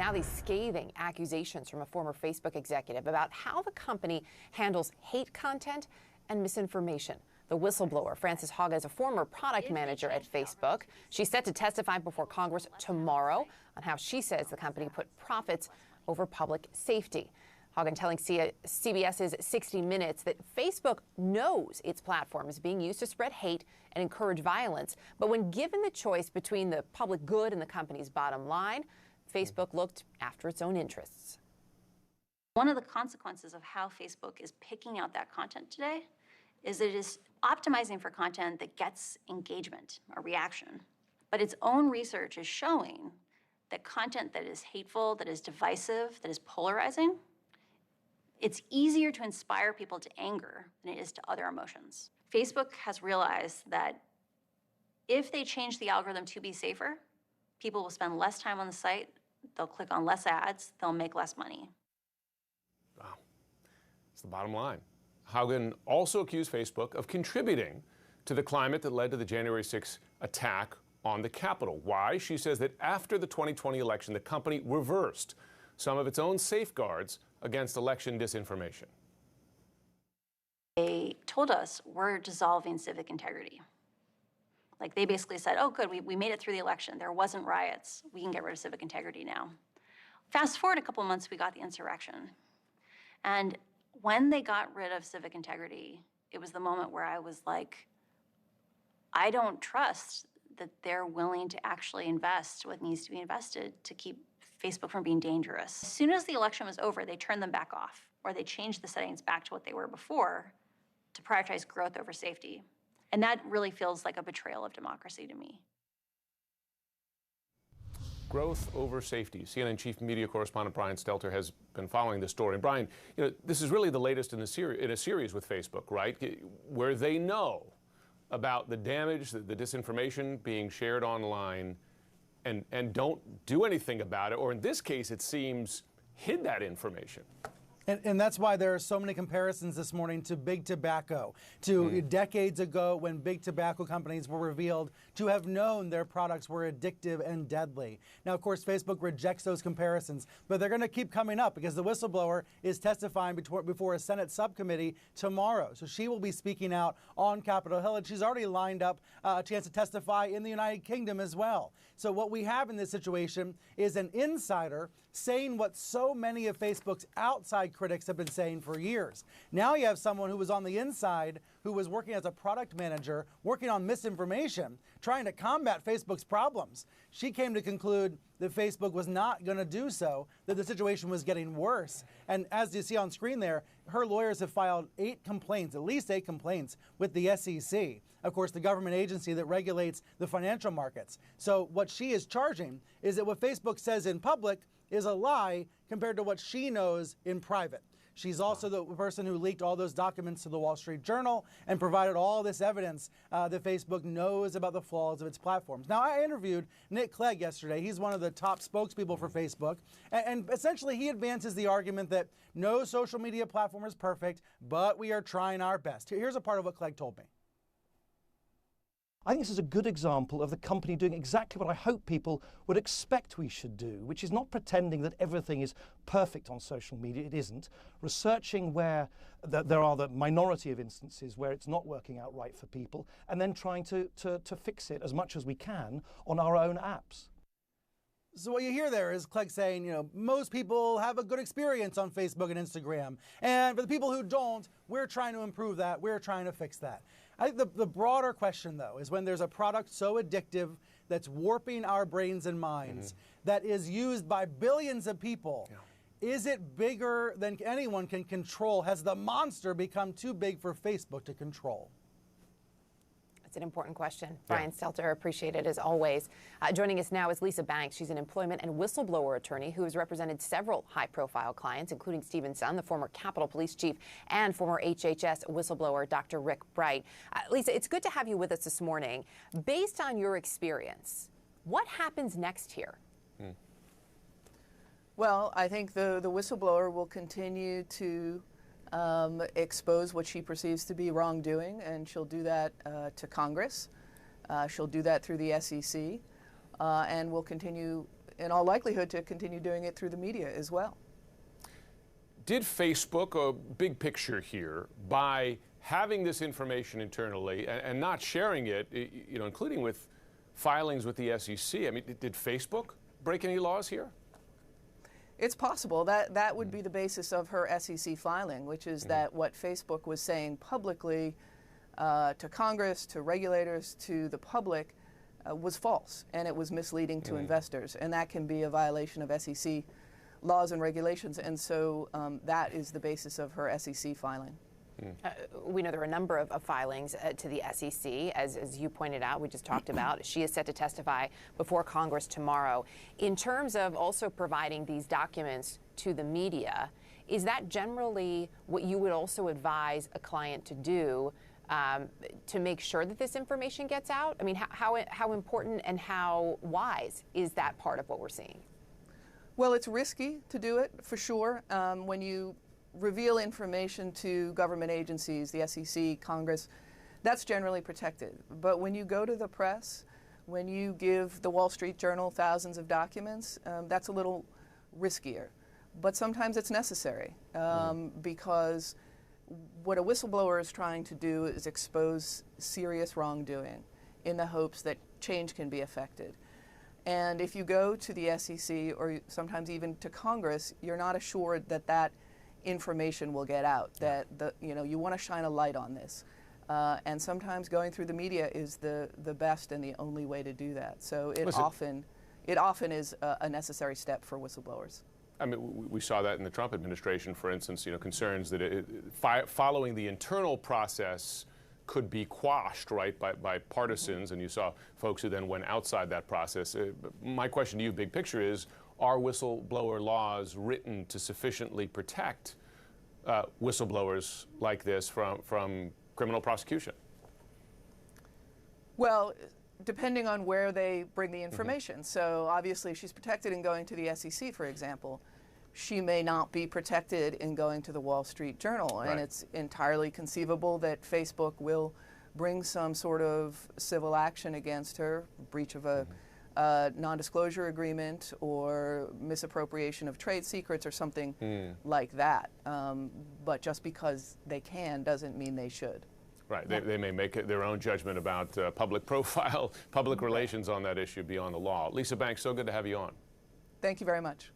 Now these scathing accusations from a former Facebook executive about how the company handles hate content and misinformation. The whistleblower, Frances Hauge, is a former product manager at Facebook. She's set to testify before Congress tomorrow on how she says the company put profits over public safety. Hauge telling CBS's 60 Minutes that Facebook knows its platform is being used to spread hate and encourage violence. But when given the choice between the public good and the company's bottom line, Facebook looked after its own interests. One of the consequences of how Facebook is picking out that content today is that it is optimizing for content that gets engagement or reaction. But its own research is showing that content that is hateful, that is divisive, that is polarizing, it's easier to inspire people to anger than it is to other emotions. Facebook has realized that if they change the algorithm to be safer, people will spend less time on the site, they'll click on less ads, they'll make less money. Wow, it's the bottom line. Haugen also accused Facebook of contributing to the climate that led to the January 6th attack on the Capitol. Why? She says that after the 2020 election, the company reversed some of its own safeguards against election disinformation. They told us we're dissolving civic integrity. Like they basically said, oh good, we made it through the election. There wasn't riots. We can get rid of civic integrity now. Fast forward a couple months, we got the insurrection. And when they got rid of civic integrity, it was the moment where I was like, I don't trust that they're willing to actually invest what needs to be invested to keep Facebook from being dangerous. As soon as the election was over, they turned them back off, or they changed the settings back to what they were before to prioritize growth over safety. And that really feels like a betrayal of democracy to me. Growth over safety. CNN chief media correspondent Brian Stelter has been following this story. And Brian, you know, this is really the latest in a series with Facebook, right? Where they know about the damage, the disinformation being shared online, and don't do anything about it, or in this case, it seems, hid that information. And that's why there are so many comparisons this morning to big tobacco, to decades ago when big tobacco companies were revealed to have known their products were addictive and deadly. Now, of course, Facebook rejects those comparisons, but they're going to keep coming up because the whistleblower is testifying before a Senate subcommittee tomorrow. So she will be speaking out on Capitol Hill, and she's already lined up a chance to testify in the United Kingdom as well. So what we have in this situation is an insider saying what so many of Facebook's outside critics have been saying for years. Now you have someone who was on the inside, who was working as a product manager, working on misinformation, trying to combat Facebook's problems. She came to conclude that Facebook was not going to do so, that the situation was getting worse. And as you see on screen there, her lawyers have filed 8 complaints, at least 8 complaints, with the SEC, of course, the government agency that regulates the financial markets. So what she is charging is that what Facebook says in public is a lie compared to what she knows in private. She's also the person who leaked all those documents to the Wall Street Journal and provided all this evidence that Facebook knows about the flaws of its platforms. Now, I interviewed Nick Clegg yesterday. He's one of the top spokespeople for Facebook. And essentially, he advances the argument that no social media platform is perfect, but we are trying our best. Here's a part of what Clegg told me. I think this is a good example of the company doing exactly what I hope people would expect we should do, which is not pretending that everything is perfect on social media. It isn't. Researching where there are the minority of instances where it's not working out right for people, and then trying to fix it as much as we can on our own apps. So what you hear there is Clegg saying, you know, most people have a good experience on Facebook and Instagram. And for the people who don't, we're trying to improve that. We're trying to fix that. I think the broader question, though, is when there's a product so addictive that's warping our brains and minds, that is used by billions of people, is it bigger than anyone can control? Has the monster become too big for Facebook to control? It's an important question. Brian Stelter, appreciate it as always. Joining us now is Lisa Banks. She's an employment and whistleblower attorney who has represented several high-profile clients, including Stephen Sund, the former Capitol Police Chief, and former HHS whistleblower Dr. Rick Bright. Lisa, it's good to have you with us this morning. Based on your experience, what happens next here? Well, I think the whistleblower will continue to expose what she perceives to be wrongdoing, and she'll do that to Congress. She'll do that through the SEC, and will continue in all likelihood, to continue doing it through the media as well. Did Facebook, a big picture here, by having this information internally and not sharing it, you know, including with filings with the SEC, I mean, did Facebook break any laws here? It's possible. That would be the basis of her SEC filing, which is that what Facebook was saying publicly to Congress, to regulators, to the public was false, and it was misleading to investors. And that can be a violation of SEC laws and regulations, and so that is the basis of her SEC filing. We know there are a number of filings to the SEC, as you pointed out, we just talked about. She is set to testify before Congress tomorrow. In terms of also providing these documents to the media, is that generally what you would also advise a client to do to make sure that this information gets out? I mean, how important and how wise is that part of what we're seeing? Well, it's risky to do it, for sure. When you reveal information to government agencies, the SEC, Congress, that's generally protected. But when you go to the press, when you give the Wall Street Journal thousands of documents, that's a little riskier. But sometimes it's necessary because what a whistleblower is trying to do is expose serious wrongdoing in the hopes that change can be effected. And if you go to the SEC or sometimes even to Congress, you're not assured that that information will get out, that you want to shine a light on this. And sometimes going through the media is the best and the only way to do that. So it often is a necessary step for whistleblowers. I mean, we saw that in the Trump administration, for instance, concerns that following the internal process could be quashed, right, by partisans, and you saw folks who then went outside that process. My question to you, big picture, is, are whistleblower laws written to sufficiently protect whistleblowers like this from criminal prosecution? Well, depending on where they bring the information. So obviously, if she's protected in going to the SEC, for example, she may not be protected in going to the Wall Street Journal. Right. And it's entirely conceivable that Facebook will bring some sort of civil action against her, breach of a non-disclosure agreement or misappropriation of trade secrets or something like that. But just because they can doesn't mean they should. Right. They may make their own judgment about public profile, public relations on that issue beyond the law. Lisa Banks, so good to have you on. Thank you very much.